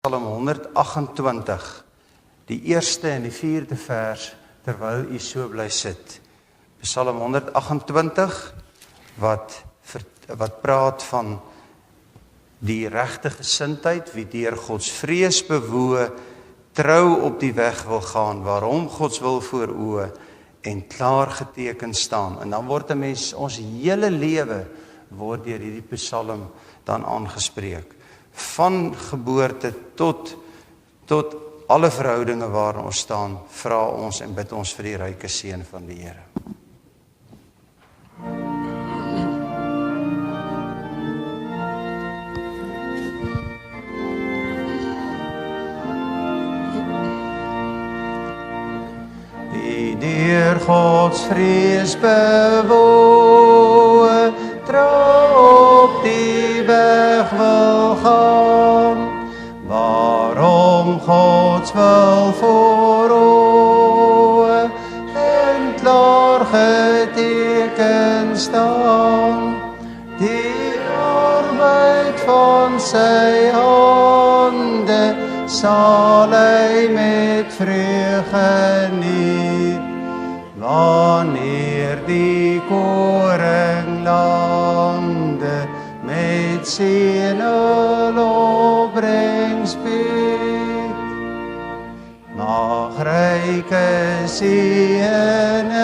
Psalm 128, die eerste en die vierde vers, terwyl u so bly sit. Psalm 128, wat praat van die regte gesindheid, wie deur Gods vrees bewoe, trou op die weg wil gaan, waarom Gods wil voor oë, en klaar geteken staan. En dan word 'n mens, ons hele lewe, word deur hierdie Psalm dan aangespreek. Van geboorte tot alle verhoudinge waarin ons staan, vra ons en bid ons vir die ryke seën van die Here. Die deur Gods vrees bewoe, trou op die weg wil gaan, waarom Gods wil voor oë en klaar geteken staan, die arbeid van sy hande sal hy met vreugde geniet, wanneer die koringlande met seënopbrengs bied. Mag ryke seëninge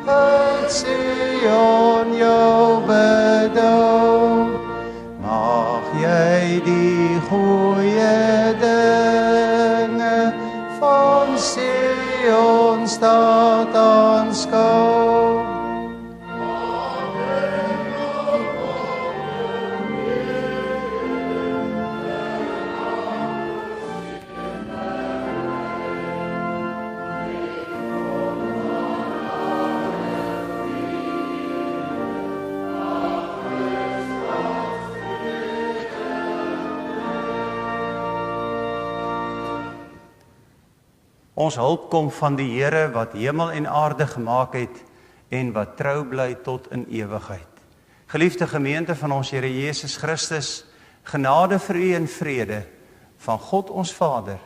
uit Sion jou bedou, mag jy die goeie dinge van Sion stad aanskou. Ons hulp kom van die Here wat hemel en aarde gemaak het en wat trou bly tot in ewigheid. Geliefde gemeente van ons Here Jesus Christus, genade vir u en vrede van God ons Vader,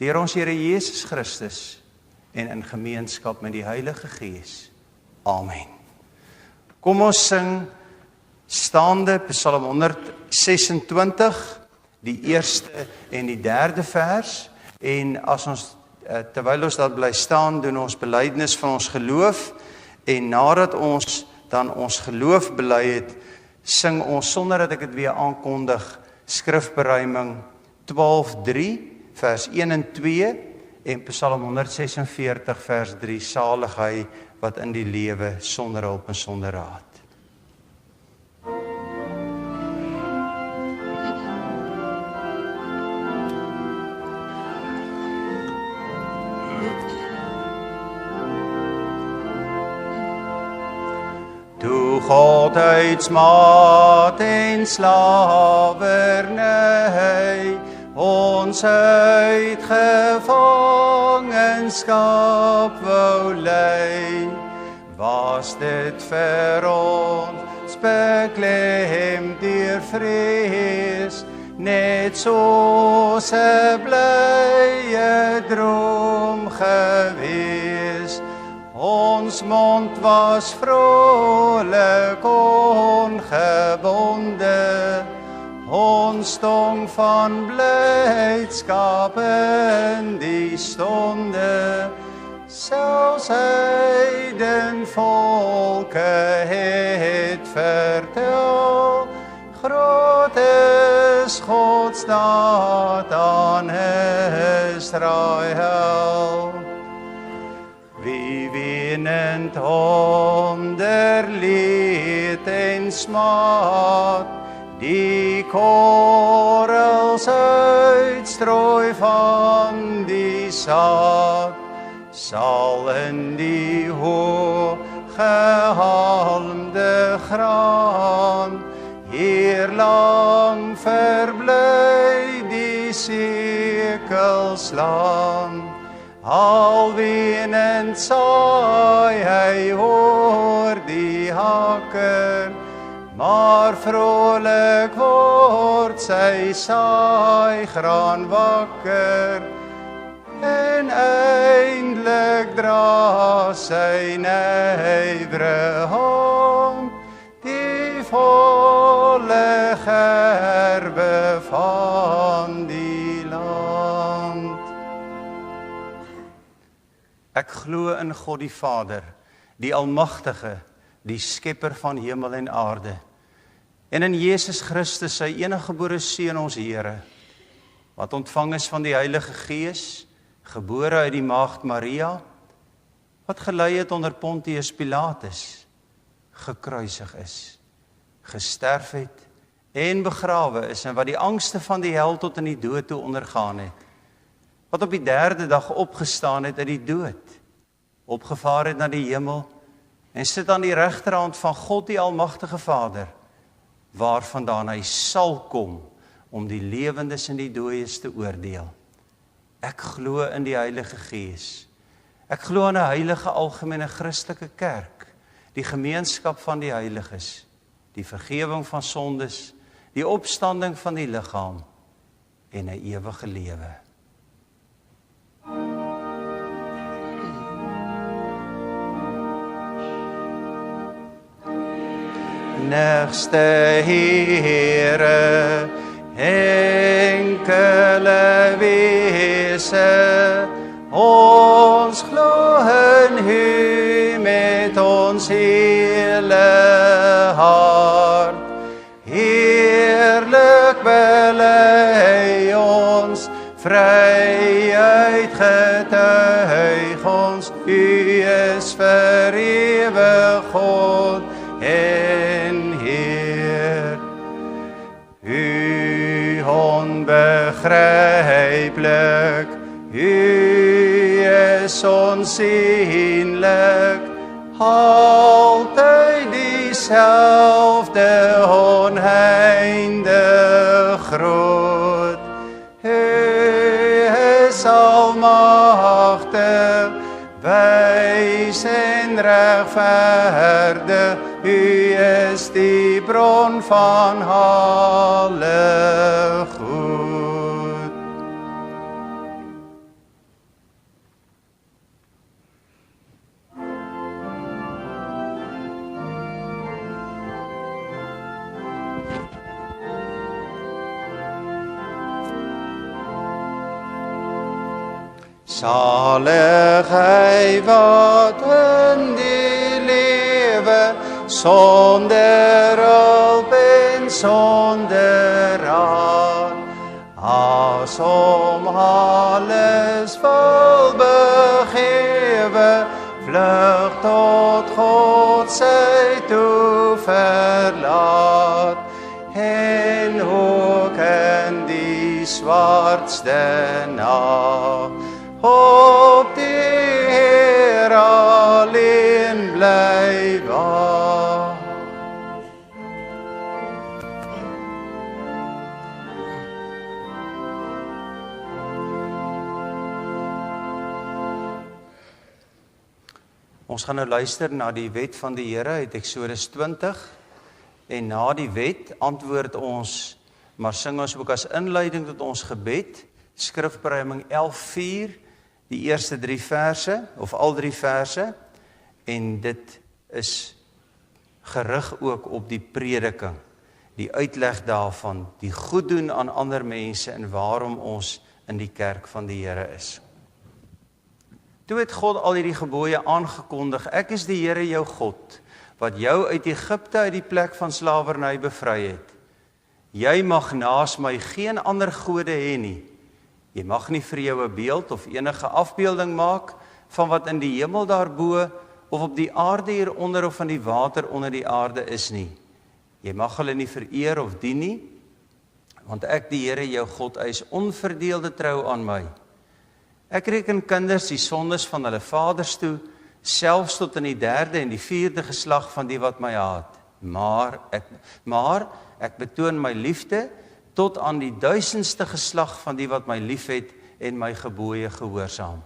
deur ons Here Jesus Christus en in gemeenskap met die Heilige Gees. Amen. Kom ons sing staande Psalm 126, die eerste en die derde vers, en as ons terwyl ons daar bly staan, doen ons belydenis van ons geloof, en nadat ons dan ons geloof bely het, sing ons, sonder dat ek dit weer aankondig, skrifberuiming 12:3, vers 1 en 2, en Psalm 146, vers 3, salig hy wat in die lewe sonder hulp en sonder raad. God uit smaad en slavernij ons uit gevangenskap wou lei, was dit vir ons beklemd deur vrees, net soos 'n blye droom gewees. Ons mond was vrolik ongebonde, ons tong van blydskap in die stonde. Selfs heidenvolke het vertel, groot is Gods daad aan Israel. Wie wenend onder leed en smaad, die korrels uitstrooi van die saad, sal in die hooggehalmde graan hierlang verbly die sekels slaan. Al wenend saai hy oor die hakker, maar vrolik word sy saaigraan wakker, en eindelijk dra sy nywer hand die volle gerbe van die land. Ek glo in God die Vader, die Almagtige, die Skepper van hemel en aarde, en in Jesus Christus, sy eniggebore Seun, ons Here, wat ontvang is van die Heilige Gees, gebore uit die maagd Maria, wat gelei het onder Pontius Pilatus, gekruisig is, gesterf het en begrawe is, en wat die angste van die hel tot in die dood toe ondergaan het, wat op die derde dag opgestaan het uit die dood, opgevaar het na die hemel, en sit aan die regterhand van God die Almagtige Vader, waarvandaan hy sal kom, om die lewendes en die dooies te oordeel. Ek glo in die Heilige Gees. Ek glo in 'n heilige algemene Christelike kerk, die gemeenskap van die heiliges, die vergewing van sondes, die opstanding van die liggaam en 'n ewige lewe. Nigste Here, enkele wese, ons glo in U met ons hele hart. Heerlik bely ons, vryheid getuig ons, U is vir ewig God en Heer. U onbegryplik, U is onsienlik, altyd dieselfde oneindig groot. U is almagtig, wys en regverdig, U is die bron van alle goed. Salig hy wat in die lewe sonder hulp en sonder raad, as om alles wil begewe, vlug tot God sy toe verlaat, en ook in die swartste nag, op die Heer alleen bly wag. Ons gaan nou luister na die wet van die Here uit Eksodus 20, en na die wet antwoord ons, maar sing ons ook as inleiding tot ons gebed, Skrifberuiming 11:4, die eerste 3 verse, of al 3 verse, en dit is gerig ook op die prediking, die uitleg daarvan, die goed doen aan ander mense, en waarom ons in die kerk van die Here is. Toe het God al hierdie gebooie aangekondig, ek is die Here jou God, wat jou uit Egipte uit die plek van slawerny bevry het. Jy mag naas my geen ander gode hê nie. Jy mag nie vir jou 'n beeld of enige afbeelding maak van wat in die hemel daarbo of op die aarde hieronder of van die water onder die aarde is nie. Jy mag hulle nie vereer of dien nie, want ek die Here jou God eis onverdeelde trou aan my. Ek reken kinders die sondes van hulle vaders toe, selfs tot in die 3de en die 4de geslag van die wat my haat. Maar ek betoon my liefde tot aan die 1000ste geslag van die wat my liefhet en my gebooie gehoorsaam.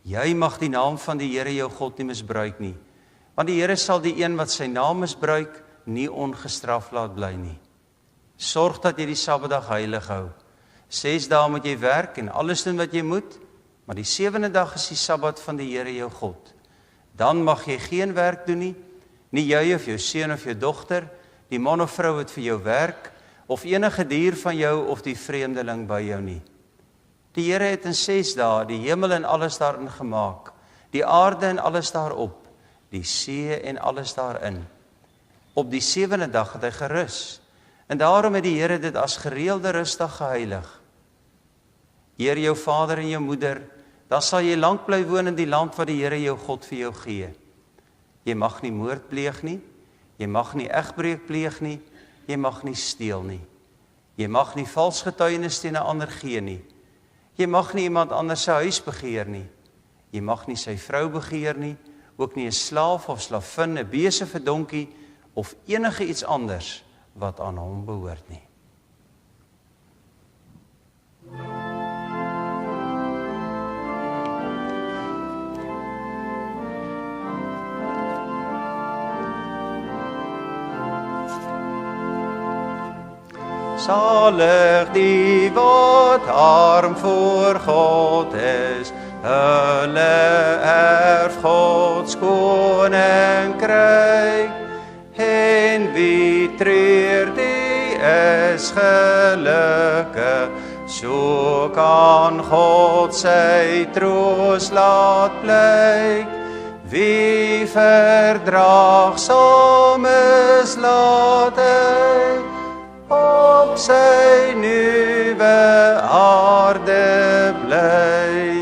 Jy mag die naam van die Here jou God nie misbruik nie, want die Here sal die een wat sy naam misbruik nie ongestraf laat bly nie. Sorg dat jy die Sabbatdag heilig hou. 6 dae moet jy werk en alles doen wat jy moet, maar die 7de dag is die Sabbat van die Here jou God. Dan mag jy geen werk doen nie jy of jou seun of jou dogter, die man of vrou wat vir jou werk, of enige dier van jou of die vreemdeling by jou nie. Die Here het in 6 dae die hemel en alles daarin gemaak, die aarde en alles daarop, die see en alles daarin. Op die 7de dag het hy gerus, en daarom het die Here dit as gereelde rustdag geheilig. Eer jou vader en jou moeder, dan sal jy lank bly woon in die land wat die Here jou God vir jou gee. Jy mag nie moord pleeg nie, jy mag nie egbreek pleeg nie, jy mag nie steel nie. Jy mag nie vals getuienis teen 'n ander gee nie. Jy mag nie iemand anders se huis begeer nie. Jy mag nie sy vrou begeer nie, ook nie 'n slaaf of slavin, 'n bees of 'n donkie, of enige iets anders wat aan hom behoort nie. Salig die wat arm voor God is, hulle erf Gods koninkryk. En wie treur, die is gelukkig, so kan God sy troos laat blyk. Wie verdraagsaam is, laat hy op sy nuwe aarde bly.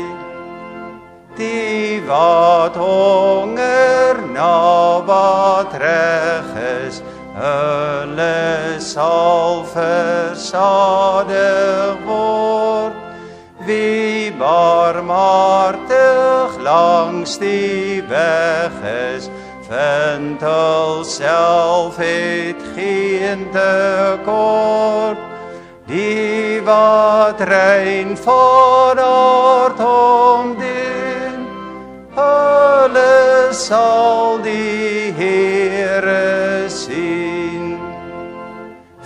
Die wat honger na wat reg is, hulle sal versadig word. Wie barmhartig langs die weg is, vind hulself het geen tekort. Die wat rein van hart omdien, hulle sal die Here sien.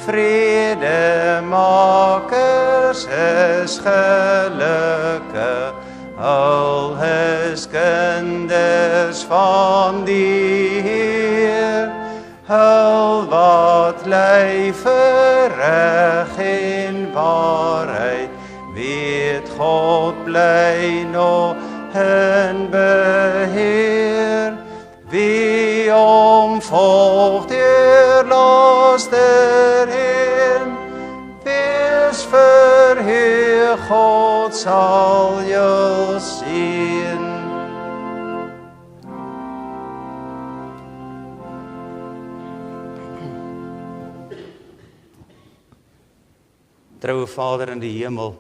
Vredemakers is gelukkig, al is kinders van die Heer. Hul wat ly vir reg en waarheid, weet God bly nog in beheer. Wie omvolg deur laster heen, wees verheug, God sal jou sien. Troue Vader in die hemel,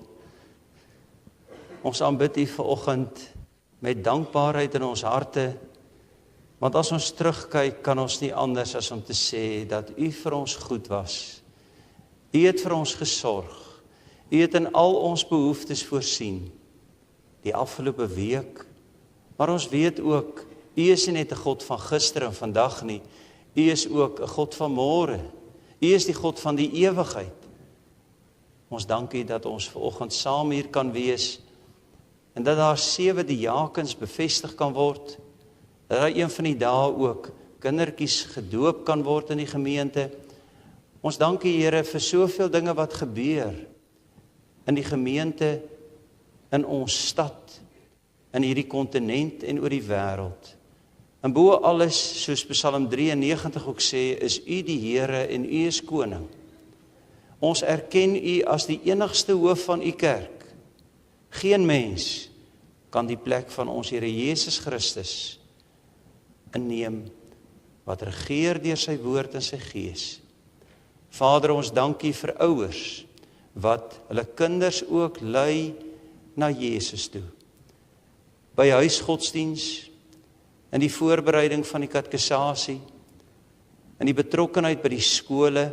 ons aanbid U vanoggend met dankbaarheid in ons harte, want as ons terugkyk, kan ons nie anders as om te sê dat U vir ons goed was. U het vir ons gesorg. U het in al ons behoeftes voorsien, die afgelope week, maar ons weet ook, U is nie net 'n God van gister en vandag nie, U is ook 'n God van môre. U is die God van die ewigheid. Ons dank U dat ons vanoggend saam hier kan wees, en dat daar 7 diakens bevestig kan word, dat daar een van die dae ook kindertjies gedoop kan word in die gemeente. Ons dank U, Here, vir soveel dinge wat gebeur in die gemeente, in ons stad, in hierdie kontinent en oor die wêreld. En bo alles, soos Psalm 93 ook sê, is U die Here en U is koning. Ons erken U as die enigste hoof van U kerk. Geen mens kan die plek van ons Here Jesus Christus inneem, wat regeer deur sy woord en sy gees. Vader, ons dank U vir ouers, wat hulle kinders ook lei na Jesus toe. By huisgodsdiens, in die voorbereiding van die katekisasie, in die betrokkenheid by die skole.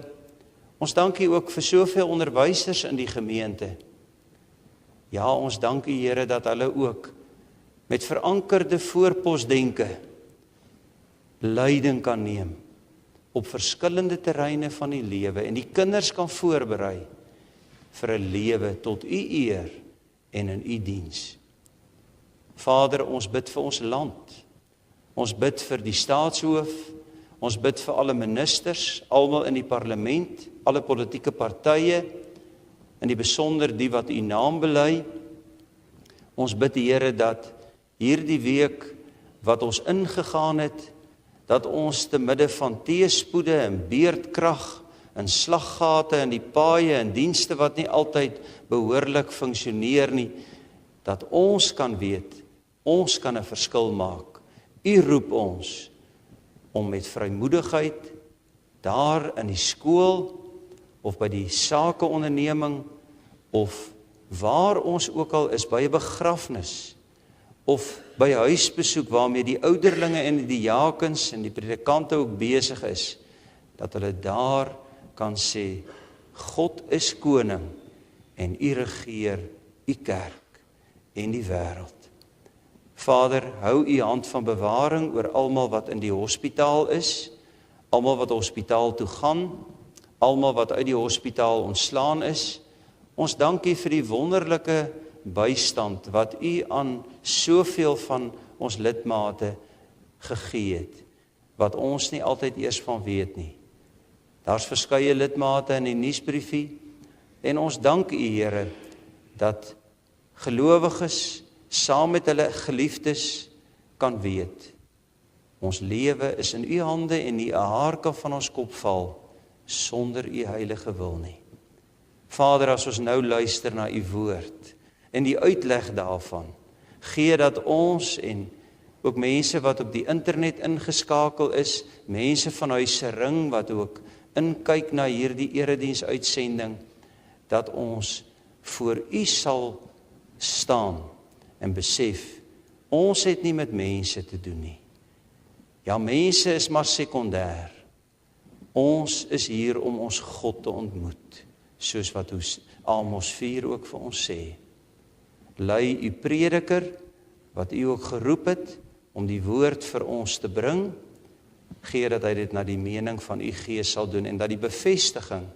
Ons dank U ook vir soveel onderwysers in die gemeente. Ja, ons dank U, Here, dat hulle ook met verankerde voorposdenke leiding kan neem op verskillende terreine van die lewe en die kinders kan voorberei vir 'n lewe tot u eer en in u diens. Vader, ons bid vir ons land. Ons bid vir die staatshoof, ons bid vir alle ministers, almal in die parlement, alle politieke partye, in die besonder die wat u naam bely. Ons bid die Here dat hierdie week wat ons ingegaan het, dat ons te midde van teëspoede en beerdkrag en slaggate in die paaie en dienste wat nie altyd behoorlik funksioneer nie, dat ons kan weet, ons kan 'n verskil maak. U roep ons om met vrymoedigheid daar in die skool of by die sakeonderneming of waar ons ook al is, by 'n begrafnis of by huisbesoek waarmee die ouderlinge en die diakens en die predikante ook besig is, dat hulle daar kan sê, God is koning en u regeer u kerk en die wêreld. Vader, hou u hand van bewaring oor almal wat in die hospitaal is, almal wat hospitaal toe gaan, almal wat uit die hospitaal ontslaan is. Ons dank u vir die wonderlike bystand wat u aan soveel van ons lidmate gegee het, wat ons nie altyd eers van weet nie. Daar's verskeie lidmate in die nuusbriefie, en ons dank u, Here, dat gelowiges saam met hulle geliefdes kan weet, ons lewe is in u hande en nie 'n haar kan van ons kop val sonder u heilige wil nie. Vader, as ons nou luister na u woord en die uitleg daarvan, gee dat ons en ook mense wat op die internet ingeskakel is, mense van Huise Ring wat ook inkyk na hierdie erediensuitsending, dat ons voor u sal staan en besef, ons het nie met mense te doen nie. Ja, mense is maar sekondêr. Ons is hier om ons God te ontmoet, soos wat Amos 4 ook vir ons sê. Lei u prediker, wat u ook geroep het, om die woord vir ons te bring, gee dat hy dit na die mening van u Gees sal doen, en dat die bevestiging,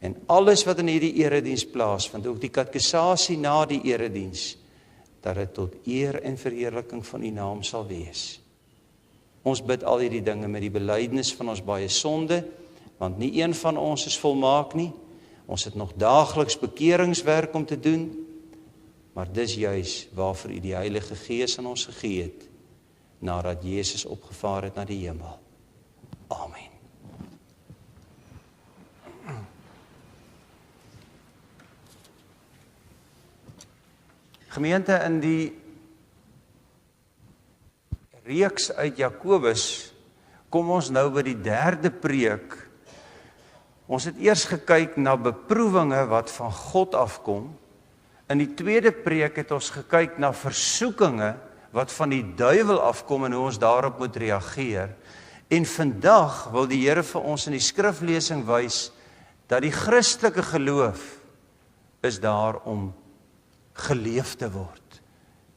en alles wat in hierdie erediens plaasvind, ook die katekisasie na die erediens, dat dit tot eer en verheerliking van u naam sal wees. Ons bid al hierdie dinge met die belydenis van ons baie sonde, want nie een van ons is volmaak nie. Ons het nog daagliks bekeringswerk om te doen, maar dis juis waarvoor u die Heilige Gees aan ons gegee het, nadat Jesus opgevaar het na die hemel. Amen. Gemeente, in die reeks uit Jakobus kom ons nou by die derde preek. Ons het eers gekyk na beproewinge wat van God afkom. In die tweede preek het ons gekyk na versoekinge wat van die duiwel afkom en hoe ons daarop moet reageer. En vandag wil die Here vir ons in die skriflesing wys dat die Christelike geloof is daar om geleef te word.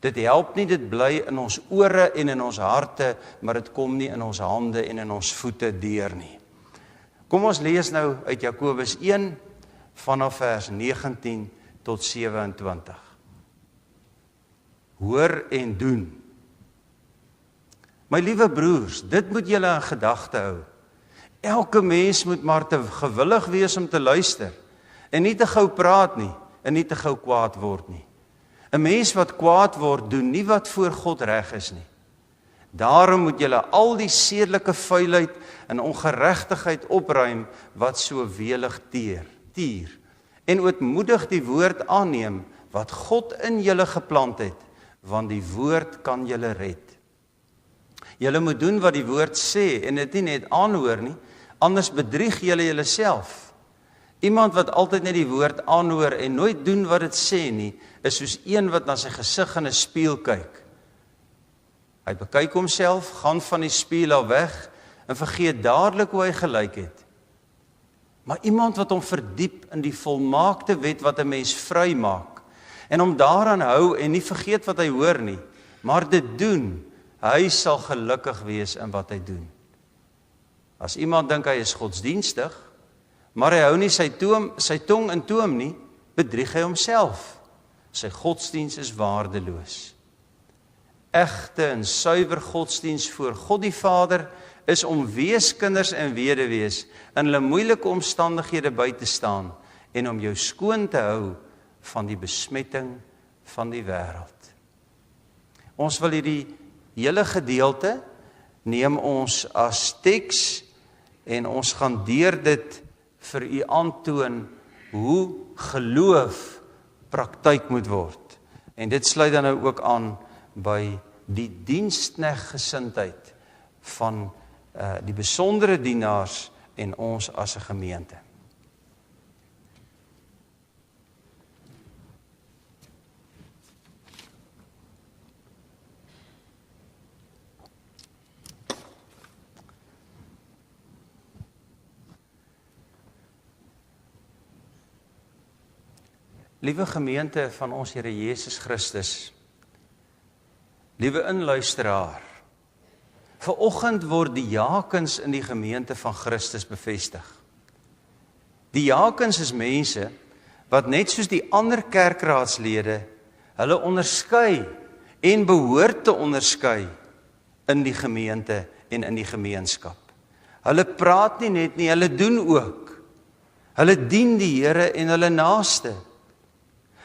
Dit help nie, dit bly in ons ore en in ons harte, maar dit kom nie in ons hande en in ons voete deur nie. Kom ons lees nou uit Jakobus 1 vanaf vers 19 tot 27. Hoor en doen. My liewe broers, dit moet julle in gedagte hou. Elke mens moet maar te gewillig wees om te luister, en nie te gou praat nie, en nie te gou kwaad word nie. 'n Mens wat kwaad word, doen nie wat voor God reg is nie. Daarom moet julle al die sedelike vuilheid en ongeregtigheid opruim wat so welig tier. En ootmoedig die woord aanneem wat God in julle geplant het, want die woord kan julle red. Julle moet doen wat die woord sê en dit nie net aanhoor nie, anders bedrieg julle julleself. Iemand wat altyd net die woord aanhoor en nooit doen wat dit sê nie, is soos een wat na sy gesig in 'n spieël kyk. Hy bekyk homself, gaan van die spieël af weg en vergeet dadelik hoe hy gelyk het. Maar iemand wat hom verdiep in die volmaakte wet wat 'n mens vry maak, en hom daaraan hou en nie vergeet wat hy hoor nie, maar dit doen, hy sal gelukkig wees in wat hy doen. As iemand dink hy is godsdienstig, maar hy hou nie sy tong in toom nie, bedrieg hy homself. Sy godsdiens is waardeloos. Egte en suiwer godsdiens voor God die Vader is om weeskinders en weduwees in hulle moeilike omstandighede by te staan en om jou skoon te hou van die besmetting van die wêreld. Ons wil hierdie hele gedeelte neem ons as teks en ons gaan deur dit vir u aantoon hoe geloof praktyk moet word. En dit sluit dan nou ook aan by die dienskneggesindheid van die besondere dienaars en ons as 'n gemeente. Liewe gemeente van ons Here Jesus Christus, liewe inluisteraar, vanoggend word die jakens in die gemeente van Christus bevestig. Die jakens is mense wat net soos die ander kerkraadslede hulle onderskei en behoort te onderskei in die gemeente en in die gemeenskap. Hulle praat nie net nie, hulle doen ook. Hulle dien die Here en hulle naaste.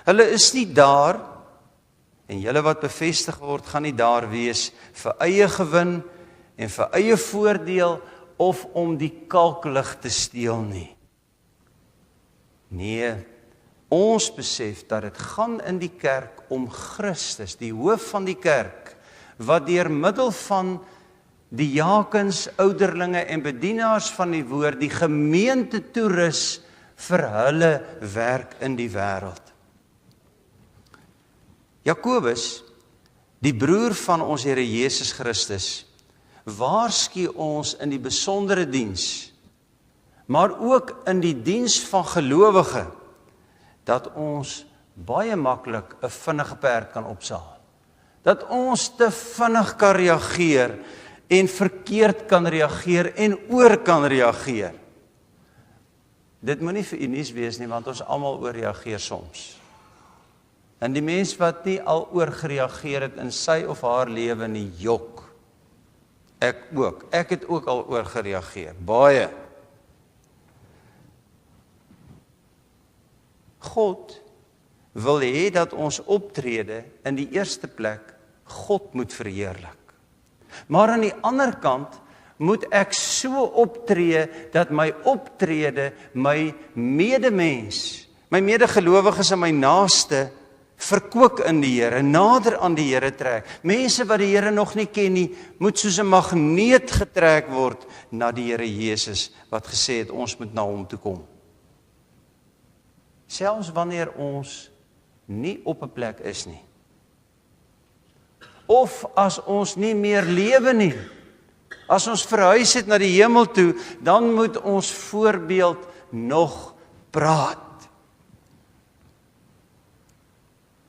Hulle is nie daar, en julle wat bevestig word, gaan nie daar wees vir eie gewin en vir eie voordeel of om die kalklig te steel nie. Nee, ons besef dat dit gaan in die kerk om Christus, die hoof van die kerk, wat deur middel van die jakens, ouderlinge en bedienaars van die woord, die gemeente toerus vir hulle werk in die wêreld. Jakobus, die broer van ons Here Jesus Christus, waarsku ons in die besondere diens, maar ook in die diens van gelowige, dat ons baie maklik 'n vinnige perd kan opsaal. Dat ons te vinnig kan reageer en verkeerd kan reageer en oor kan reageer. Dit moenie vir u nuus wees nie, want ons almal oorreageer soms. En die mens wat nie al oorgereageer het in sy of haar lewe nie, jok. Ek ook. Ek het ook al oorgereageer. Baie. God wil hê dat ons optrede in die eerste plek God moet verheerlik. Maar aan die ander kant moet ek so optree dat my optrede my medemens, my medegelowiges en my naaste verkoop in die Here, nader aan die Here trek. Mense wat die Here nog nie ken nie, moet soos 'n magneet getrek word na die Here Jesus, wat gesê het ons moet na hom toe kom. Selfs wanneer ons nie op 'n plek is nie. Of as ons nie meer lewe nie. As ons verhuis het na die hemel toe, dan moet ons voorbeeld nog praat.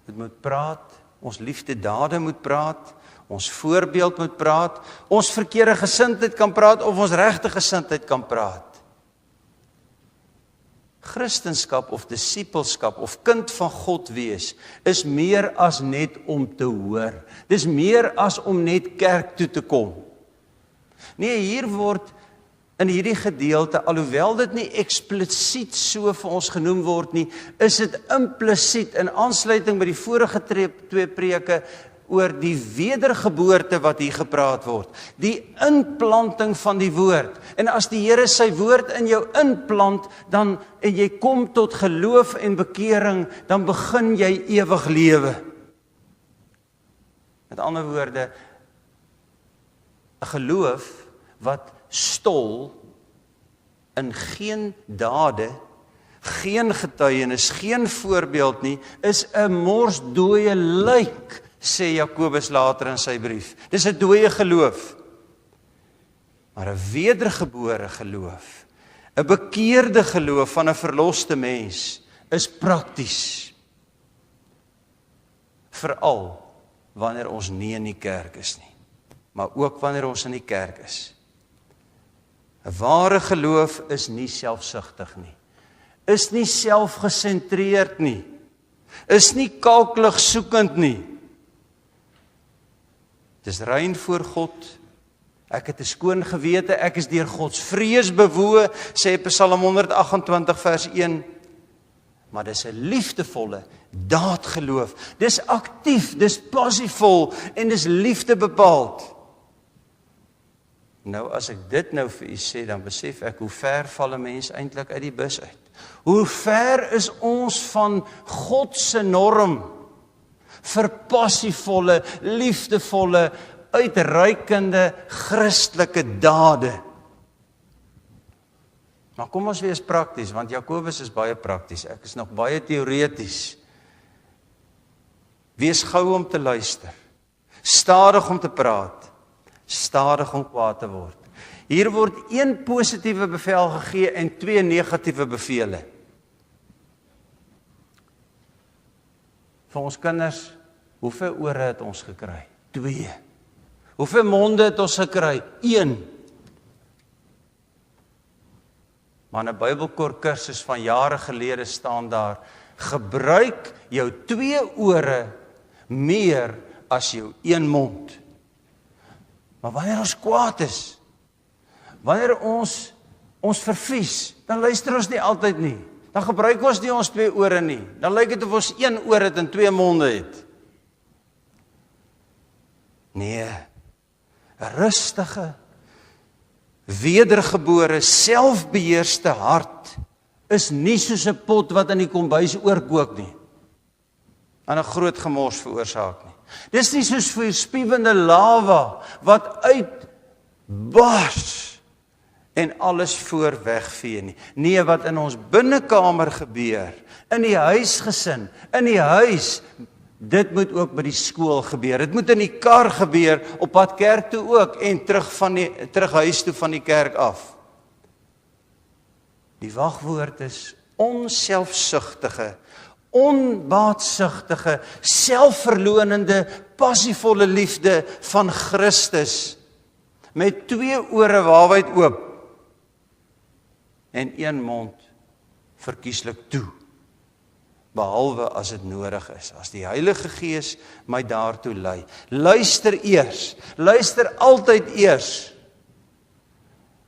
Dit moet praat, ons liefdedade moet praat, ons voorbeeld moet praat, ons verkeerde gesindheid kan praat of ons regte gesindheid kan praat. Christenskap of disipelskap of kind van God wees is meer as net om te hoor. Dis meer as om net kerk toe te kom. Nee, hier word in hierdie gedeelte, alhoewel dit nie eksplisiet so vir ons genoem word nie, is dit implisiet in aansluiting by die vorige twee preke oor die wedergeboorte wat hier gepraat word. Die inplanting van die woord. En as die Here sy woord in jou inplant, dan en jy kom tot geloof en bekering, dan begin jy ewig lewe. Met ander woorde, 'n geloof wat stol in geen dade, geen getuienis, geen voorbeeld nie, is 'n morsdooie lijk, sê Jakobus later in sy brief. Dis 'n dooie geloof. Maar 'n wedergebore geloof, 'n bekeerde geloof van 'n verloste mens, is prakties. Veral wanneer ons nie in die kerk is nie, maar ook wanneer ons in die kerk is. 'n ware geloof is nie selfsugtig nie. Is nie selfgesentreerd nie. Is nie kalklig soekend nie. Dis rein voor God. Ek het 'n skoon gewete, ek is deur Gods vrees bewoe, sê Psalm 128 vers 1. Maar dis 'n liefdevolle daadgeloof. Dis aktief, dis passievol en dis liefde bepaald. Nou as ek dit nou vir u sê, dan besef ek hoe ver val 'n mens eintlik uit die bus uit. Hoe ver is ons van God se norm vir passievolle, liefdevolle, uitreikende Christelike dade. Maar kom ons wees prakties, want Jakobus is baie prakties. Ek is nog baie teoreties. Wees gou om te luister. Stadig om te praat. Stadig om kwaad te word. Hier word 1 positiewe bevel gegee en 2 negatiewe bevele. Vir ons kinders, hoeveel ore het ons gekry? 2. Hoeveel monde het ons gekry? 1. Maar in 'n Bybelkor kursus van jare gelede staan daar, gebruik jou 2 ore meer as jou 1 mond. Maar wanneer ons kwaad is, wanneer ons vervies, dan luister ons nie altyd nie. Dan gebruik ons nie ons 2 ore nie. Dan lyk dit of ons 1 oor het en 2 monde het. Nee, 'n rustige, wedergebore, selfbeheerste hart is nie soos 'n pot wat in die kombuis oorkook nie, en 'n groot gemors veroorsaak nie. Dis nie soos vuurspiewende lava wat uitbars en alles voor wegvee nie. Nee, wat in ons binnekamer gebeur, in die huisgesin, in die huis, dit moet ook by die skool gebeur. Dit moet in die kar gebeur, op pad kerk toe ook en terug huis toe van die kerk af. Die wagwoord is onselfsugtige, onbaatsugtige, selfverlonende, passievolle liefde van Christus met 2 ore waawyd oop en 1 mond verkieslik toe. Behalwe as dit nodig is, as die Heilige Gees my daartoe lei. Luister eers, luister altyd eers.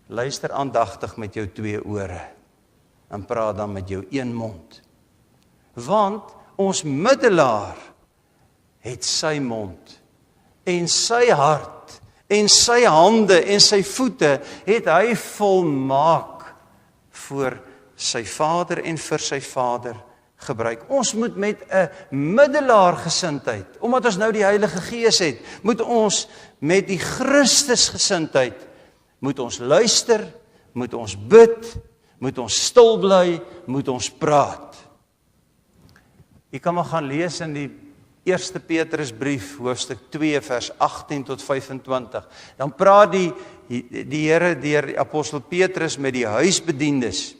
Luister aandagtig met jou 2 ore en praat dan met jou 1 mond. Want ons middelaar het sy mond en sy hart en sy hande en sy voete het hy volmaak voor sy Vader en vir sy Vader gebruik. Ons moet met 'n middelaargesindheid, omdat ons nou die Heilige Gees het, moet ons met die Christusgesindheid, moet ons luister, moet ons bid, moet ons stil bly, moet ons praat. Jy kan maar gaan lees in die 1 Petrusbrief, hoofstuk 2, vers 18 tot 25. Dan praat die Here deur die apostel Petrus met die huisbediendes.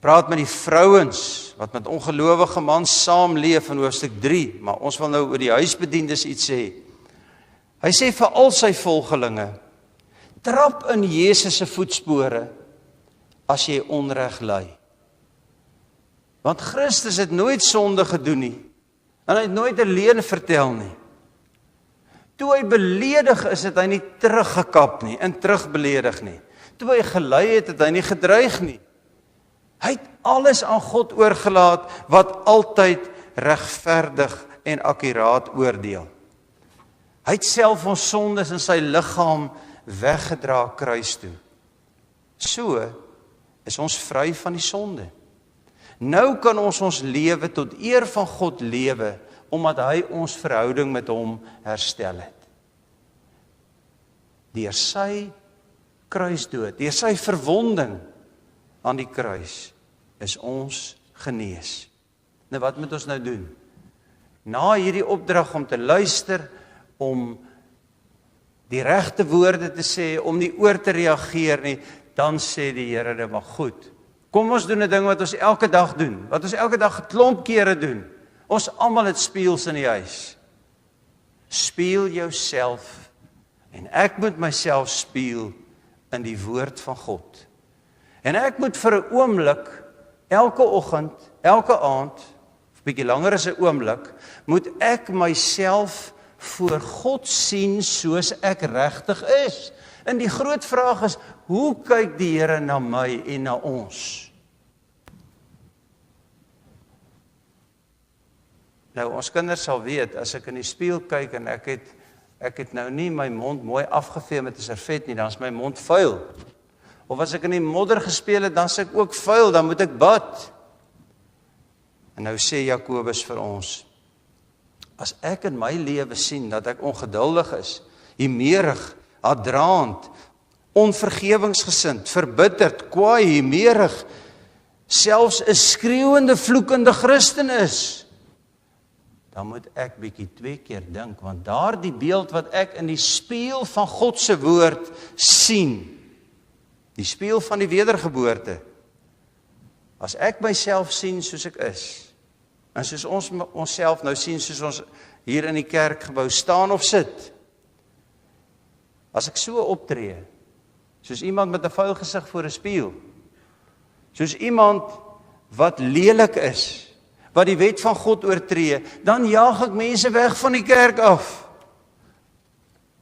Praat met die vrouens wat met ongelowige mans saamleef in hoofstuk 3, maar ons wil nou oor die huisbediendes iets sê. Hy sê vir al sy volgelinge, trap in Jesus se voetspore as jy onreg ly. Want Christus het nooit sonde gedoen nie, en hy het nooit 'n leuen vertel nie. Toe hy beledig is, het hy nie teruggekap nie, en terugbeledig nie. Toe hy gelei het hy nie gedreig nie. Hy het alles aan God oorgelaat, wat altyd regverdig en akkuraat oordeel. Hy het self ons sondes in sy liggaam weggedra kruis toe. So is ons vry van die sonde. Nou kan ons lewe tot eer van God lewe, omdat hy ons verhouding met hom herstel het. Deur sy kruisdood, deur sy verwonding aan die kruis, is ons genees. Nou wat moet ons nou doen? Na hierdie opdrag om te luister, om die regte woorde te sê, om nie oor te reageer nie, dan sê die Here, dit maar goed. Kom ons doen 'n ding wat ons elke dag doen, wat ons elke dag 'n klomp kere doen. Ons almal het spieëls in die huis. Spieël jouself, en ek moet myself spieël in die woord van God. En ek moet vir 'n oomblik, elke oggend, elke aand, of bietjie langer as 'n oomblik, moet ek myself voor God sien soos ek regtig is. En die groot vraag is, hoe kyk die Here na my en na ons? Nou, ons kinders sal weet, as ek in die spieël kyk en ek het nou nie my mond mooi afgevee met 'n servet nie, dan is my mond vuil. Of as ek in die modder gespeel het, dan is ek ook vuil, dan moet ek bad. En nou sê Jakobus vir ons, as ek in my lewe sien dat ek ongeduldig is, humeurig, haatdraand, onvergewingsgesind, verbitterd, kwaai, humeurig, selfs 'n skreeuende, vloekende Christen is, dan moet ek bietjie 2 keer dink, want daardie beeld wat ek in die spieël van God se woord sien, die spieël van die wedergeboorte, as ek myself sien soos ek is, en soos ons onsself nou sien, soos ons hier in die kerkgebou staan of sit, as ek so optree, soos iemand met 'n vuil gesig voor 'n spieël, soos iemand wat lelik is, wat die wet van God oortree, dan jaag ek mense weg van die kerk af.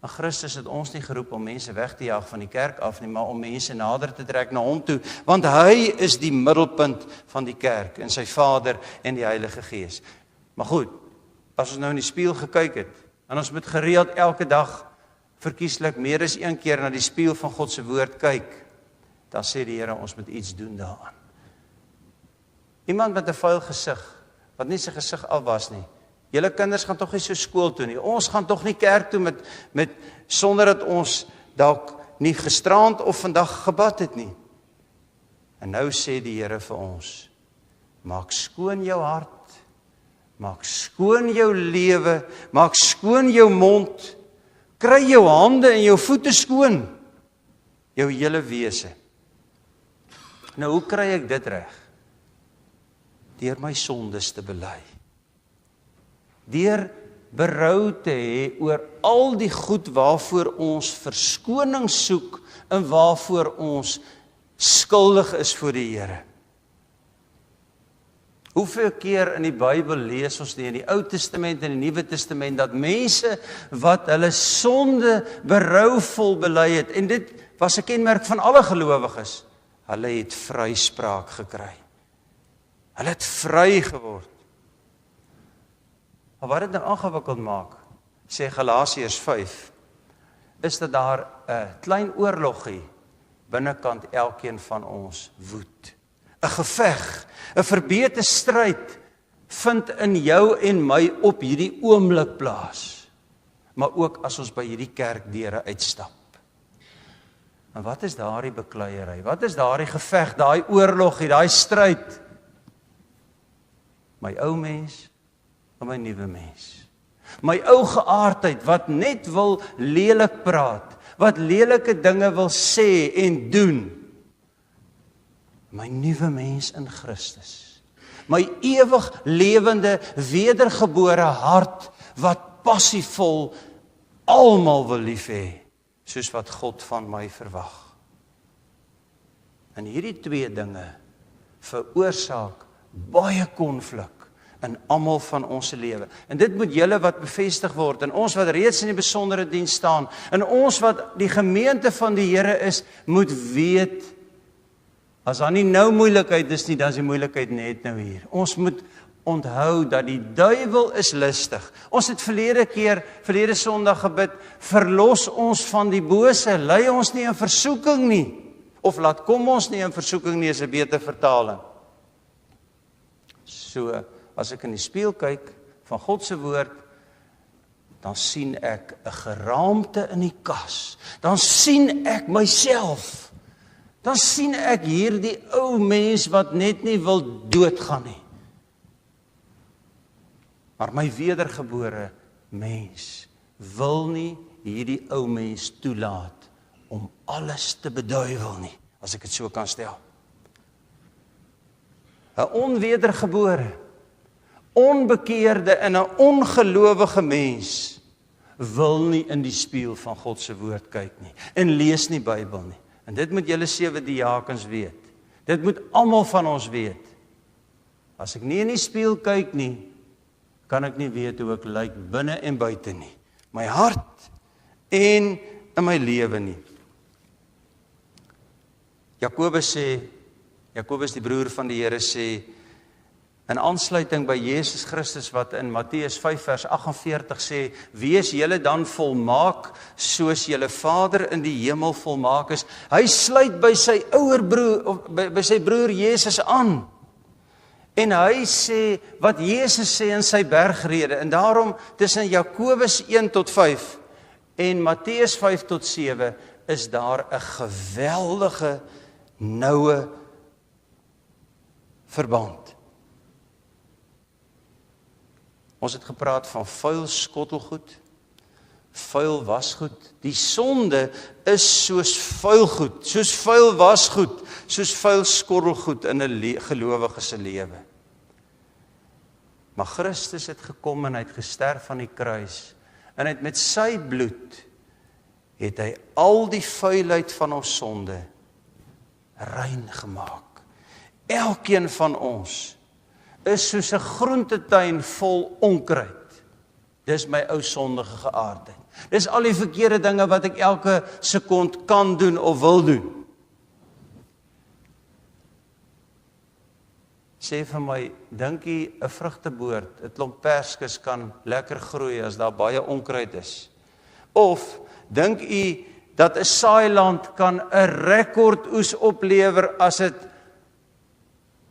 Maar Christus het ons nie geroep om mense weg te jaag van die kerk af nie, maar om mense nader te trek na hom toe, want hy is die middelpunt van die kerk, en sy Vader en die Heilige Gees. Maar goed, as ons nou in die spieël gekyk het, en ons moet gereeld elke dag verkieslik meer as 1 keer na die spieël van God se woord kyk, dan sê die Here, ons moet iets doen daaraan. Iemand met 'n vuil gesig, wat nie sy gesig af was nie. Julle kinders gaan tog nie so skool toe nie. Ons gaan tog nie kerk toe met sonder dat ons dalk nie gisterand of vandag gebad het nie. En nou sê die Here vir ons, maak skoon jou hart, maak skoon jou lewe, maak skoon jou mond, kry jou hande en jou voete skoon, jou hele wese. Nou, hoe kry ek dit reg? Deur my sondes te bely. Deur berou te hê oor al die goed waarvoor ons verskoning soek en waarvoor ons skuldig is voor die Here. Hoeveel keer in die Bybel lees ons nie, in die Ou Testament en die Nuwe Testament, dat mense wat hulle sonde berouvol bely het, en dit was 'n kenmerk van alle gelowiges, hulle het vryspraak gekry. Hulle het vry geword. Maar wat dit nou ingewikkeld maak, sê Galasiërs 5, is dat daar 'n klein oorlogie binnekant elkeen van ons woed. 'n Geveg, 'n verbete stryd vind in jou en my op hierdie oomblik plaas. Maar ook as ons by hierdie kerkdeure uitstap. En wat is daardie bekleierery? Wat is daardie geveg, daai oorlogie, daai stryd? My ou mens en my nuwe mens. My ou geaardheid wat net wil lelik praat, wat lelike dinge wil sê en doen. My nuwe mens in Christus. My ewig lewende, wedergebore hart wat passievol almal wil lief hê, soos wat God van my verwag. En hierdie 2 dinge veroorsaak baie konflik in almal van ons lewe. En dit moet julle wat bevestig word, en ons wat reeds in die besondere diens staan, en ons wat die gemeente van die Here is, moet weet, as daar nie nou moeilikheid is nie, dan is die moeilikheid net nou hier. Ons moet onthou dat die duiwel is listig. Ons het verlede Sondag gebid, verlos ons van die bose, lei ons nie in versoeking nie, of laat kom ons nie in versoeking nie, is 'n beter vertaling. So, as ek in die spieël kyk van God se woord, dan sien ek 'n geraamte in die kas. Dan sien ek myself. Dan sien ek hierdie ou mens wat net nie wil doodgaan nie. Maar my wedergebore mens wil nie hierdie ou mens toelaat om alles te beduiwel nie, as ek dit so kan stel. 'n Onwedergebore, onbekeerde en 'n ongelowige mens wil nie in die spieël van God se woord kyk nie en lees nie Bybel nie En dit moet julle 7 diakens weet. Dit moet almal van ons weet. As ek nie in die spieël kyk nie, kan ek nie weet hoe ek lyk binne en buite nie. My hart en in my lewe nie. Jakobus die broer van die Here sê, in aansluiting by Jesus Christus wat in Matteus 5 vers 48 sê, wees julle dan volmaak, soos julle Vader in die hemel volmaak is. Hy sluit by sy ouer broer, of by sy broer Jesus aan. En hy sê, wat Jesus sê in sy bergrede, en daarom tussen Jakobus 1 tot 5, en Matteus 5 tot 7, is daar 'n geweldige, noue verband. Ons het gepraat van vuil skottelgoed, vuil wasgoed. Die sonde is soos vuil goed, soos vuil wasgoed, soos vuil skottelgoed in 'n gelowige se lewe. Maar Christus het gekom en hy het gesterf aan die kruis, en hy het met sy bloed, het hy al die vuilheid van ons sonde rein gemaak. Elkeen van ons is soos 'n groentetuin vol onkruid. Dis my ou sondige geaardheid. Dis al die verkeerde dinge wat ek elke sekond kan doen of wil doen. Sê vir my, dink jy 'n vrugteboord, 'n klomp perskes kan lekker groei as daar baie onkruid is? Of dink jy dat 'n saailand kan 'n rekordoes oplewer as dit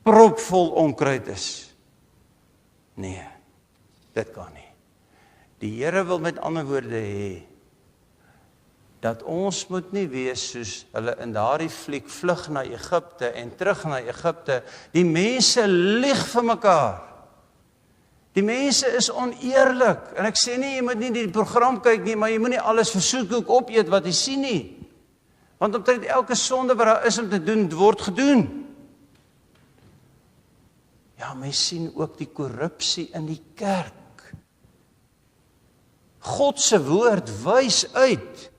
propvol onkruid is? Nee, dit kan nie. Die Here wil met ander woorde hê, dat ons moet nie wees soos hulle in daardie fliek vlug na Egipte en terug na Egipte. Die mense lieg vir mekaar. Die mense is oneerlik. En ek sê nie, jy moet nie die program kyk nie, maar jy moet nie alles vir soetkoek opeet wat jy sien nie. Want omtrent elke sonde wat daar is om te doen, word gedoen. Ja, mens sien ook die korrupsie in die kerk. God se woord wys uit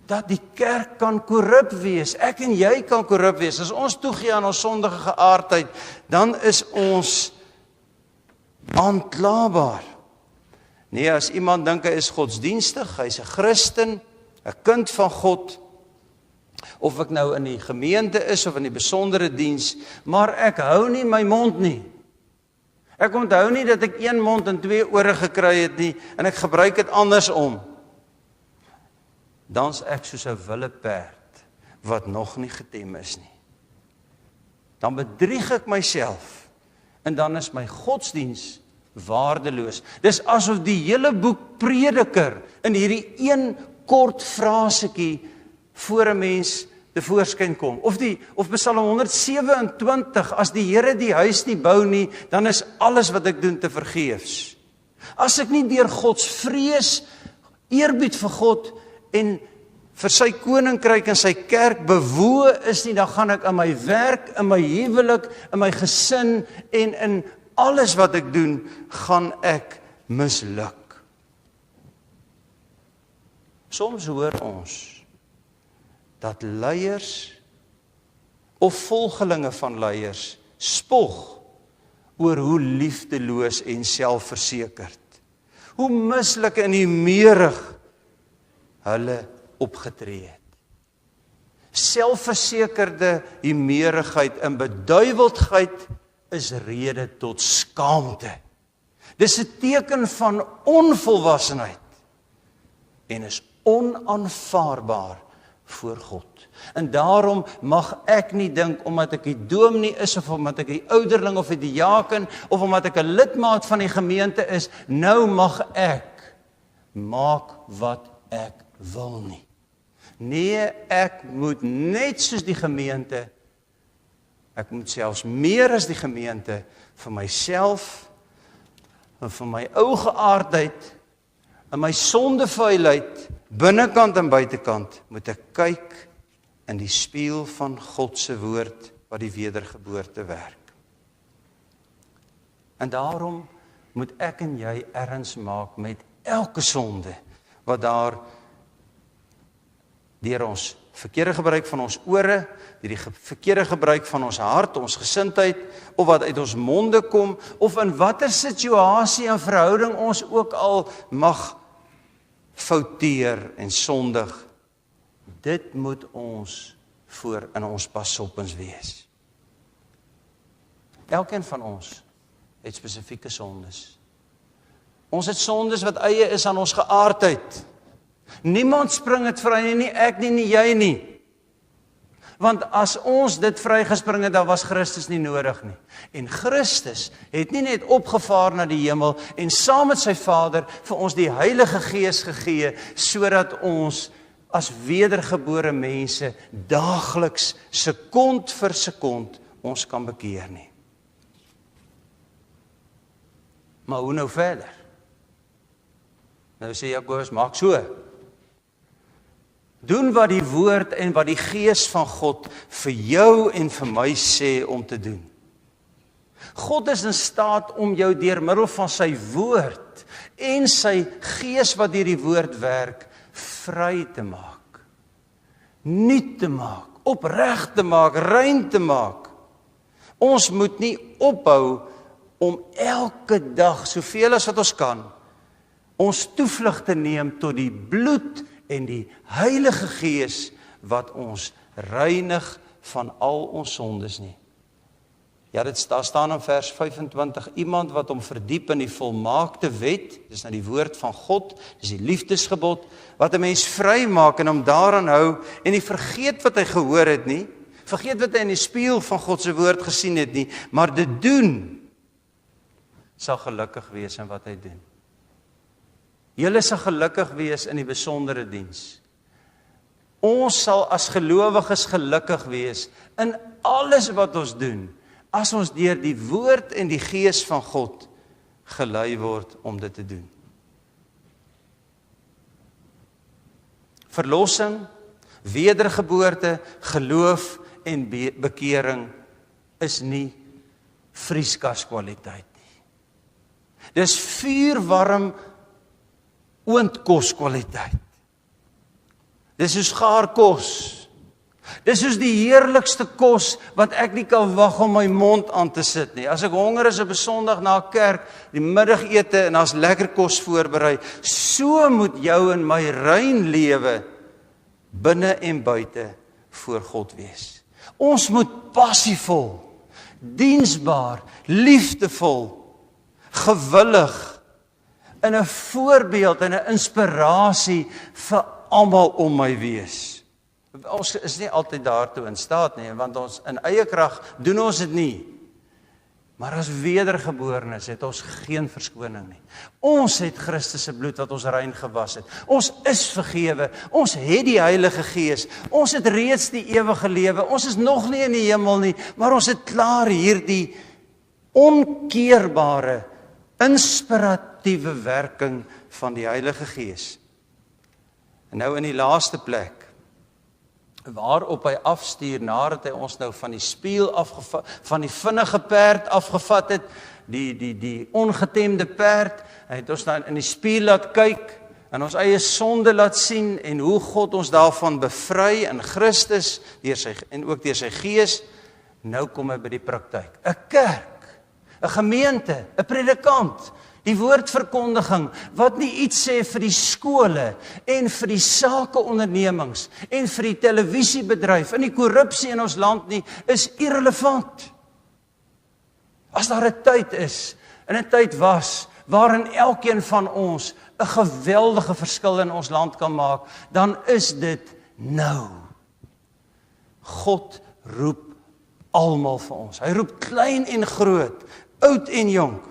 dat die kerk kan korrup wees. Ek en jy kan korrup wees. As ons toegee aan ons sondige geaardheid, dan is ons aanklaarbaar. Nee, as iemand dink hy is godsdienstig, hy's 'n Christen, 'n kind van God, of ek nou in die gemeente is of in die besondere diens, maar ek hou nie my mond nie. Ek onthou nie dat ek 1 mond en 2 ore gekry het nie, en ek gebruik dit andersom. Dan's ek soos 'n wilde perd wat nog nie getem is nie. Dan bedrieg ek myself, en dan is my godsdiens waardeloos. Dis asof die hele boek Prediker in hierdie een kort frasetjie voor 'n mens tevoorskyn kom. Of Psalm 127, as die Here die huis nie bou nie, dan is alles wat ek doen te vergeefs. As ek nie deur Gods vrees, eerbied vir God en vir sy koninkryk en sy kerk bewoë is nie, dan gaan ek in my werk, in my huwelik, in my gesin en in alles wat ek doen, gaan ek misluk. Soms hoor ons dat leiers of volgelinge van leiers spog oor hoe liefdeloos en selfversekerd, hoe mislik en humeurig hulle opgetree het. Selfversekerde humeurigheid en beduiweldheid is rede tot skaamte. Dis 'n teken van onvolwassenheid en is onaanvaarbaar voor God. En daarom mag ek nie dink, omdat ek die dominee is, of omdat ek die ouderling of die diaken, of omdat ek 'n lidmaat van die gemeente is, nou mag ek maak wat ek wil nie. Nee, ek moet net soos die gemeente, ek moet selfs meer as die gemeente, vir myself, en vir my ou geaardheid, en my sondevuilheid, binnekant en buitekant, moet ek kyk in die spieël van God se woord, wat die wedergeboorte werk. En daarom moet ek en jy erns maak met elke sonde, wat daar deur ons verkeerde gebruik van ons ore, deur die verkeerde gebruik van ons hart, ons gesindheid, of wat uit ons monde kom, of in watter situasie en verhouding ons ook al mag fouteer en sondig. Dit moet ons voor in ons pasopens wees. Elkeen van ons het spesifieke sondes. Ons het sondes wat eie is aan ons geaardheid. Niemand spring het vry nie, ek nie, jy nie. Want as ons dit vrygespring het, dan was Christus nie nodig nie. En Christus het nie net opgevaar na die hemel en saam met sy Vader vir ons die Heilige Gees gegee, sodat ons as wedergebore mense daagliks, sekond vir sekond, ons kan bekeer nie. Maar hoe nou verder? Nou sê Jakobus, maak so. Doen wat die woord en wat die Gees van God vir jou en vir my sê om te doen. God is in staat om jou deur middel van sy woord en sy Gees wat deur die woord werk, vry te maak, nuut te maak, opreg te maak, rein te maak. Ons moet nie ophou om elke dag, soveel as wat ons kan, ons toevlug te neem tot die bloed en die Heilige Gees wat ons reinig van al ons sondes nie. Ja, daar staan in vers 25, iemand wat hom verdiep in die volmaakte wet, dis nou die woord van God, dis die liefdesgebod, wat 'n mens vry maak en hom daaraan hou, en nie vergeet wat hy gehoor het nie, vergeet wat hy in die spieël van God se woord gesien het nie, maar dit doen, sal gelukkig wees in wat hy doen. Julle sal gelukkig wees in die besondere diens. Ons sal as gelowiges gelukkig wees in alles wat ons doen, as ons deur die woord en die Gees van God gelei word om dit te doen. Verlossing, wedergeboorte, geloof en bekering is nie vrieskaskwaliteit nie. Dis vuurwarm oondkoskwaliteit. Dis soos gaarkos. Dis soos die heerlikste kos wat ek nie kan wag om my mond aan te sit nie. As ek honger is op 'n Sondag na 'n kerk, die middagete en daar's lekker kos voorberei, so moet jou en my rein lewe binne en buite voor God wees. Ons moet passievol, diensbaar, liefdevol, gewillig, in 'n voorbeeld en 'n inspirasie vir almal om my wees. Ons is nie altyd daartoe in staat nie, want ons in eie krag doen ons dit nie. Maar as wedergeborenes het ons geen verskoning nie. Ons het Christus se bloed wat ons rein gewas het. Ons is vergewe. Ons het die Heilige Gees. Ons het reeds die ewige lewe. Ons is nog nie in die hemel nie, maar ons het klaar hierdie onkeerbare, inspiratiewe werking van die Heilige Gees. En nou in die laaste plek, waarop hy afstuur, nadat hy ons nou van die spieël afgevat, van die vinnige perd afgevat het, die ongetemde perd, hy het ons dan in die spieël laat kyk, en ons eie sonde laat sien, en hoe God ons daarvan bevry in Christus, en ook deur sy Gees. Nou kom hy by die praktyk. 'n Kerk, 'n gemeente, 'n predikant, die woordverkondiging, wat nie iets sê vir die skole, en vir die sakeondernemings, en vir die televisiebedryf, en die korrupsie in ons land nie, is irrelevant. As daar 'n tyd is, en 'n tyd was, waarin elkeen van ons 'n geweldige verskil in ons land kan maak, dan is dit nou. God roep almal vir ons. Hy roep klein en groot, oud en jonk.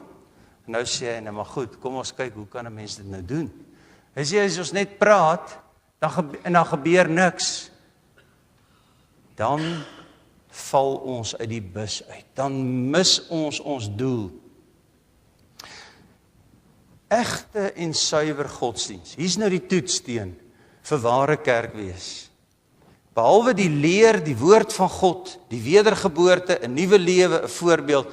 En nou sê hy, nou maar goed, kom ons kyk, hoe kan 'n mens dit nou doen? Hy sê, as ons net praat, dan gebeur niks, dan val ons uit die bus uit, dan mis ons doel. Egte en suiwer godsdiens, hier's nou die toetssteen vir ware kerkwees. Behalwe die leer, die woord van God, die wedergeboorte, 'n nuwe lewe, 'n voorbeeld,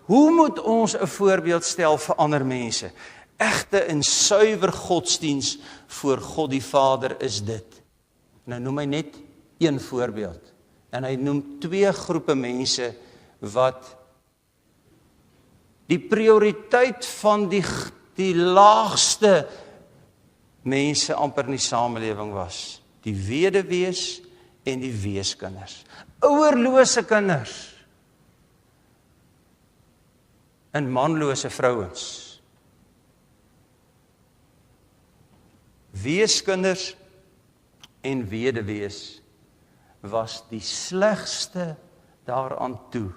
hoe moet ons 'n voorbeeld stel vir ander mense? Egte en suiwer godsdiens voor God die Vader is dit. Nou noem hy net een voorbeeld. En hy noem 2 groepe mense wat die prioriteit van die laagste mense amper in die samelewing was. Die weduwees en die weeskinders. Ouerlose kinders. En manlose vrouens. Weeskinders en weduwees was die slegste daaraan toe,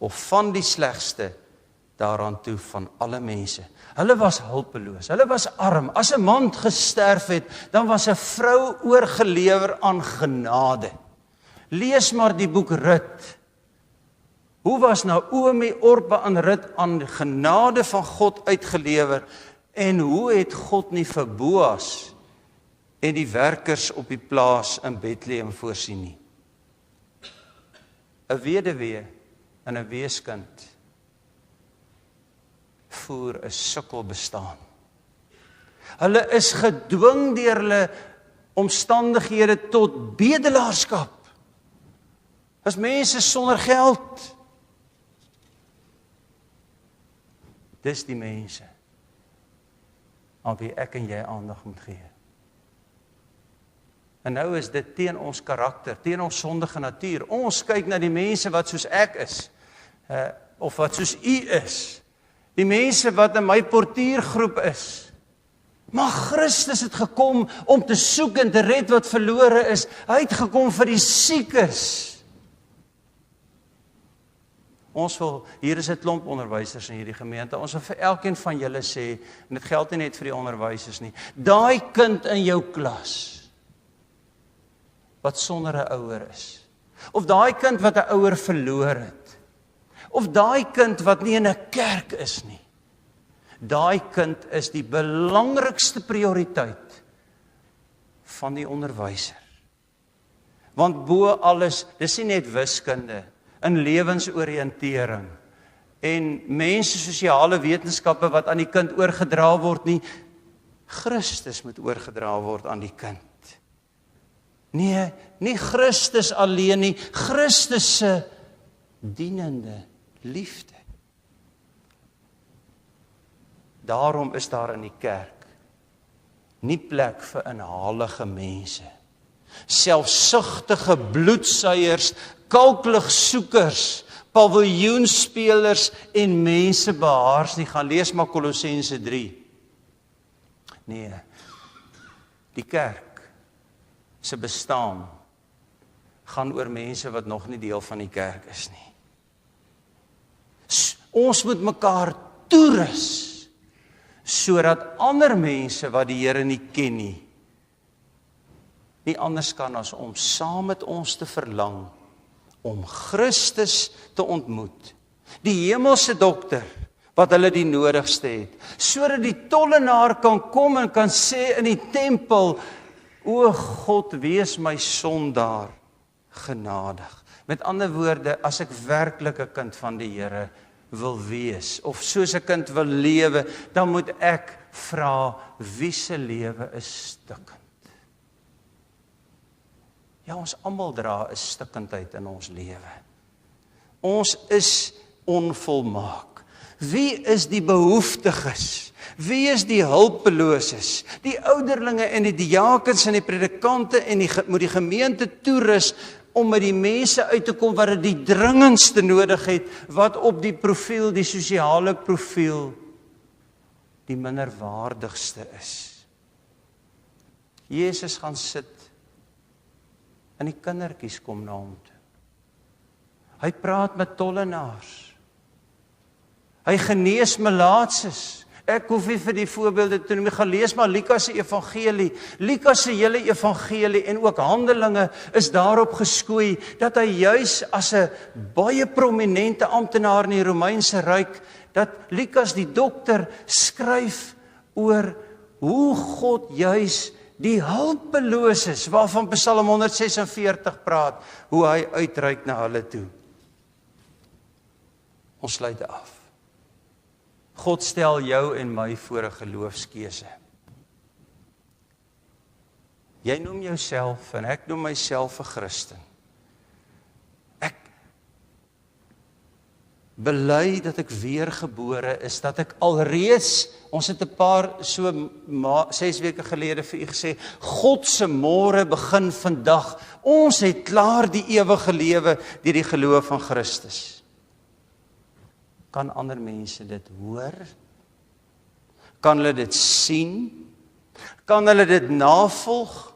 of van die slegste daaraan toe van alle mense. Hulle was hulpeloos, hulle was arm. As 'n man gesterf het, dan was 'n vrou oorgelewer aan genade. Lees maar die boek Rut. Hoe was Naomi, Orpa en Rut aan genade van God uitgelewer, en hoe het God nie vir Boas en die werkers op die plaas in Bethlehem voorsien nie? 'n weduwee en 'n weeskind voer 'n sukkel bestaan. Hulle is gedwing deur hulle omstandighede tot bedelaarskap. As mense sonder geld. Dis die mense aan wie ek en jy aandag moet gee. En nou is dit teen ons karakter, teen ons sondige natuur. Ons kyk na die mense wat soos ek is, of wat soos u is. Die mense wat in my portiergroep is. Maar Christus het gekom om te soek en te red wat verlore is. Hy het gekom vir die siekes. Ons wil, hier is 'n klomp onderwysers in hierdie gemeente, ons wil vir elkeen van julle sê, en dit geld nie net vir die onderwysers nie, daai kind in jou klas, wat sonder 'n ouer is, of daai kind wat 'n ouer verloor het, of daai kind wat nie in 'n kerk is nie, daai kind is die belangrikste prioriteit van die onderwyser. Want bo alles, dis nie net wiskunde, in lewensoriëntering en mens-sosiale wetenskappe wat aan die kind oorgedra word nie. Christus moet oorgedra word aan die kind. Nee, nie Christus alleen nie, Christus se dienende liefde. Daarom is daar in die kerk nie plek vir inhalige mense, selfsugtige bloedsuiers, kalkligsoekers, paviljoenspelers en mensebehaars nie. Gaan lees maar Kolossense 3. Nee, die kerk se bestaan gaan oor mense wat nog nie deel van die kerk is nie. Ons moet mekaar toerus, sodat ander mense wat die Here nie ken nie anders kan as om saam met ons te verlang om Christus te ontmoet, die hemelse dokter, wat hulle die nodigste het, sodat die tollenaar kan kom en kan sê in die tempel, o God, wees my sondaar genadig. Met ander woorde, as ek werklik 'n kind van die Here wil wees, of soos 'n kind wil lewe, dan moet ek vra, wie se lewe is stikkend? Ja, ons almal dra 'n stikkendheid in ons lewe. Ons is onvolmaak. Wie is die behoeftiges? Wie is die hulpeloses? Die ouderlinge en die diakens en die predikante en moet die gemeente toerus om met die mense uit te kom wat dit die dringendste nodig het, wat op die profiel, die sosiale profiel, die minderwaardigste is. Jesus gaan sit en die kindertjies kom na hom toe. Hy praat met tollenaars. Hy genees melaatses. Ek hoef nie vir die voorbeelde te noem, gaan lees maar Lukas se evangelie. Lukas se hele evangelie en ook Handelinge is daarop geskoei dat hy juis as 'n baie prominente amptenaar in die Romeinse ryk, dat Lukas die dokter skryf oor hoe God juis die hulpeloses, waarvan Psalm 146 praat, hoe hy uitreik na hulle toe. Ons sluit af. God stel jou en my voor 'n geloofskeuse. Jy noem jouself en ek noem myself 'n Christen. Ek bely dat ek weergebore is, dat ek alreeds, ons het 'n paar 6 weke gelede vir u gesê, God se môre begin vandag. Ons het klaar die ewige lewe deur die geloof van Christus. Kan ander mense dit hoor? Kan hulle dit sien? Kan hulle dit navolg?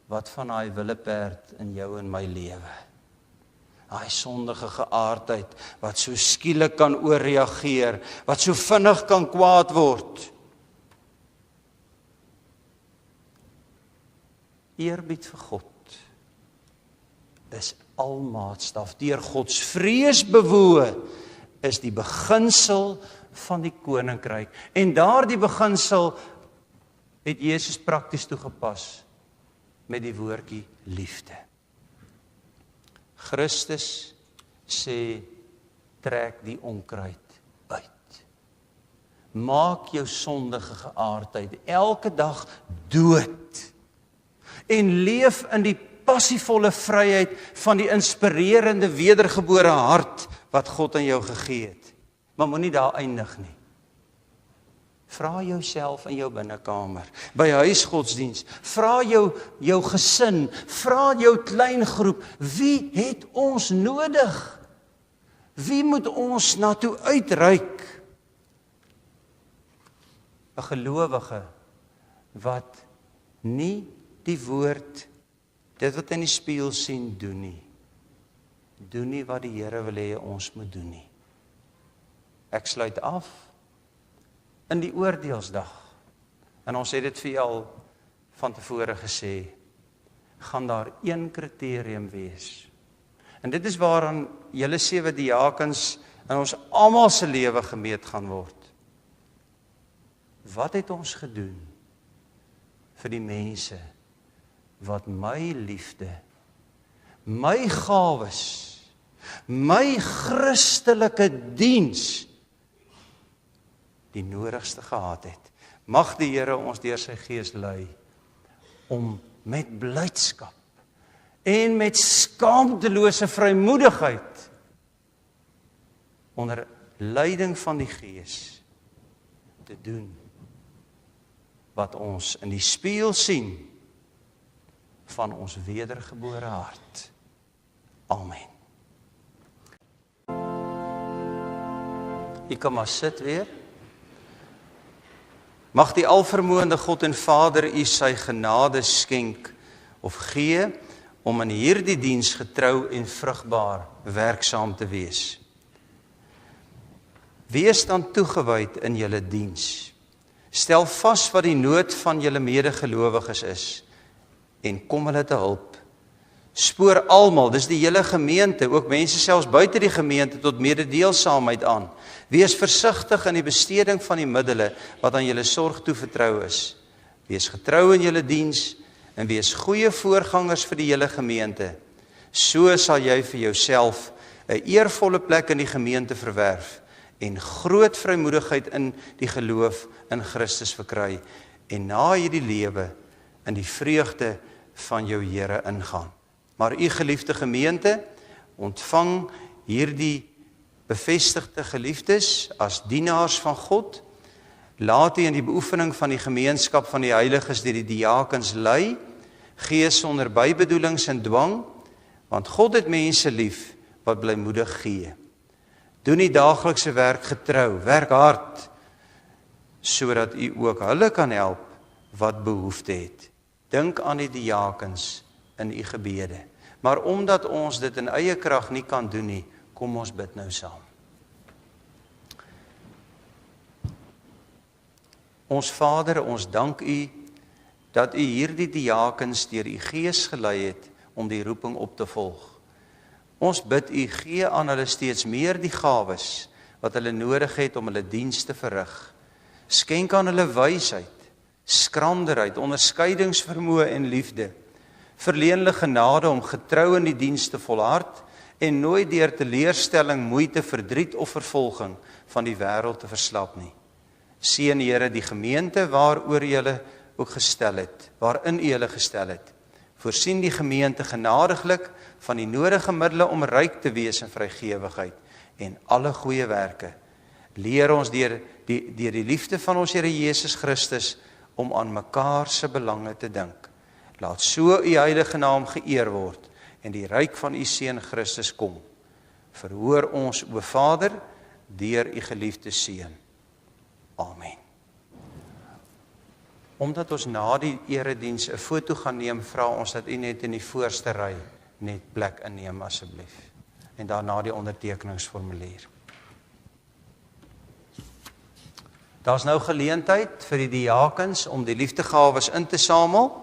Wat van daai willeperd in jou en my lewe? Daai sondige geaardheid, wat so skielik kan oorreageer, wat so vinnig kan kwaad word. Eerbied vir God is almaatstaf. Deur Gods vrees bewoë is die beginsel van die koninkryk. En daardie beginsel het Jesus prakties toegepas met die woordjie liefde. Christus sê, trek die onkruid uit. Maak jou sondige geaardheid elke dag dood. En leef in die passievolle vryheid van die inspirerende wedergebore hart wat God aan jou gegee het. Maar moenie daar eindig nie. Vra jouself in jou binnekamer, by huisgodsdiens, vra jou gesin, vra jou kleingroep, wie het ons nodig? Wie moet ons na toe uitreik? 'n gelowige wat nie die woord, dit wat in die spieël sien, doen nie. Doen nie wat die Here wil hê ons moet doen nie. Ek sluit af in die oordeelsdag. En ons het dit vir al van tevore gesê, gaan daar een kriterium wees. En dit is waaraan julle 7 diakens in ons almal se lewe gemeet gaan word. Wat het ons gedoen vir die mense wat my liefde, my gawes, my Christelike diens die nodigste gehad het? Mag die Here ons deur sy Gees lei om met blydskap en met skaamtelose vrymoedigheid onder leiding van die Gees te doen wat ons in die spieël sien van ons wedergebore hart. Amen. Jy kan maar sit weer. Mag die alvermoënde God en Vader u sy genade skenk of gee om in hierdie diens getrou en vrugbaar werksaam te wees. Wees dan toegewyd in julle diens. Stel vas wat die nood van julle medegelowiges is en kom hulle te hulp. Spoor almal, dis die hele gemeente, ook mense selfs buite die gemeente, tot mededeelsaamheid aan. Wees versigtig in die besteding van die middele wat aan julle sorg toevertrou is. Wees getrou in julle diens en wees goeie voorgangers vir die hele gemeente. So sal jy vir jouself 'n eervolle plek in die gemeente verwerf en groot vrymoedigheid in die geloof in Christus verkry en na hierdie lewe in die vreugde van jou Here ingaan. Maar u geliefde gemeente, ontvang hierdie bevestigde geliefdes as dienaars van God. Laat u in die beoefening van die gemeenskap van die heiliges deur die diakens lei, gee sonder bybedoelings en dwang, want God het mense lief wat blymoedig gee. Doen die daaglikse werk getrou, werk hard, sodat u ook hulle kan help wat behoefte het. Dink aan die diakens in u gebede. Maar omdat ons dit in eie krag nie kan doen nie, kom ons bid nou saam. Ons Vader, ons dank u dat u hierdie diakens deur u Gees gelei het om die roeping op te volg. Ons bid u, gee aan hulle steeds meer die gawes wat hulle nodig het om hulle diens te verrig. Skenk aan hulle wysheid, skranderheid, onderskeidingsvermoë en liefde. Verleen hulle genade om getrou in die diens te volhard en nooit deur teleurstelling, moeite, verdriet of vervolging van die wêreld te verslap nie. Seën Here die gemeente waaroor U julle ook gestel het, waarin U julle gestel het. Voorsien die gemeente genadiglik van die nodige middele om ryk te wees in vrygewigheid en alle goeie werke. Leer ons deur die liefde van ons Here Jesus Christus om aan mekaar se belange te dink. Laat so U heilige naam geëer word en die ryk van U Seun Christus kom. Verhoor ons, o Vader, deur U geliefde Seun. Amen. Omdat ons na die erediens 'n foto gaan neem, vra ons dat U net in die voorste ry net plek inneem asseblief. En daarna die ondertekeningsformulier. Daar's nou geleentheid vir die diakens om die liefdegawes in te samel.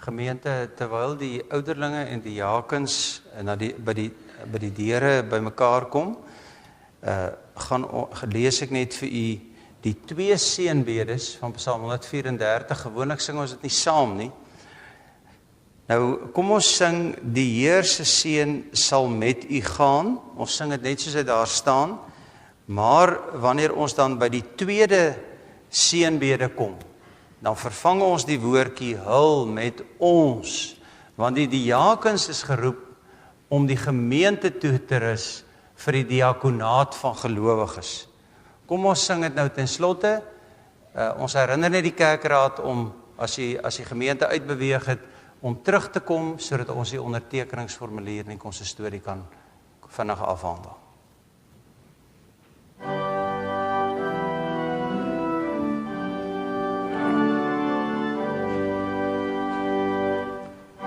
Gemeente, terwyl die ouderlinge en die diakens by die deure bymekaar kom, lees ek net vir u die 2 seënbedes van Psalm 134. Gewoonlik sing ons dit nie saam nie. Nou, kom ons sing, die Heer se seën sal met u gaan. Ons sing dit net soos dit daar staan. Maar wanneer ons dan by die tweede seënbede kom, dan vervang ons die woordjie hul met ons, want die diakens is geroep om die gemeente toe te rus vir die diakonaat van gelowiges. Kom ons sing dit nou ten slotte. Ons herinner net die kerkraad om, as die gemeente uitbeweeg het, om terug te kom, sodat ons die ondertekeningsformulier en die konsistorie kan vinnig afhandel.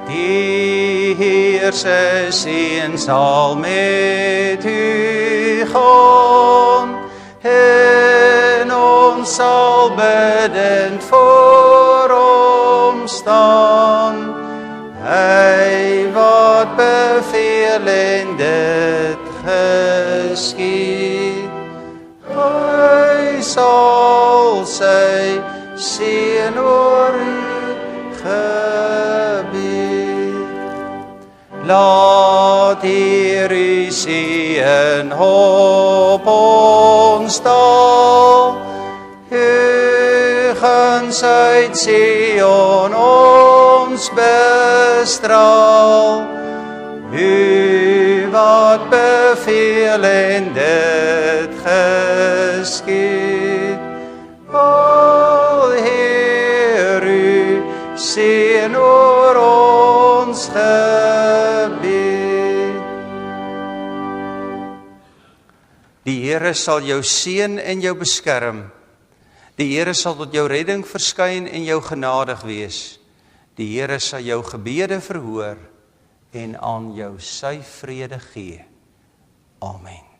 Die Heer se seën sal met u gaan, en ons sal bidend voor hom staan. Hy wat beveel en dit geskied, hy sal sy seën oor u laat hier u seën op ons daal, huigens uit Sion ons bestraal. U wat beveel en dit geskied, al Heer u seën oor ons Die Here sal jou seën en jou beskerm. Die Here sal tot jou redding verskyn en jou genadig wees. Die Here sal jou gebede verhoor en aan jou sy vrede gee. Amen.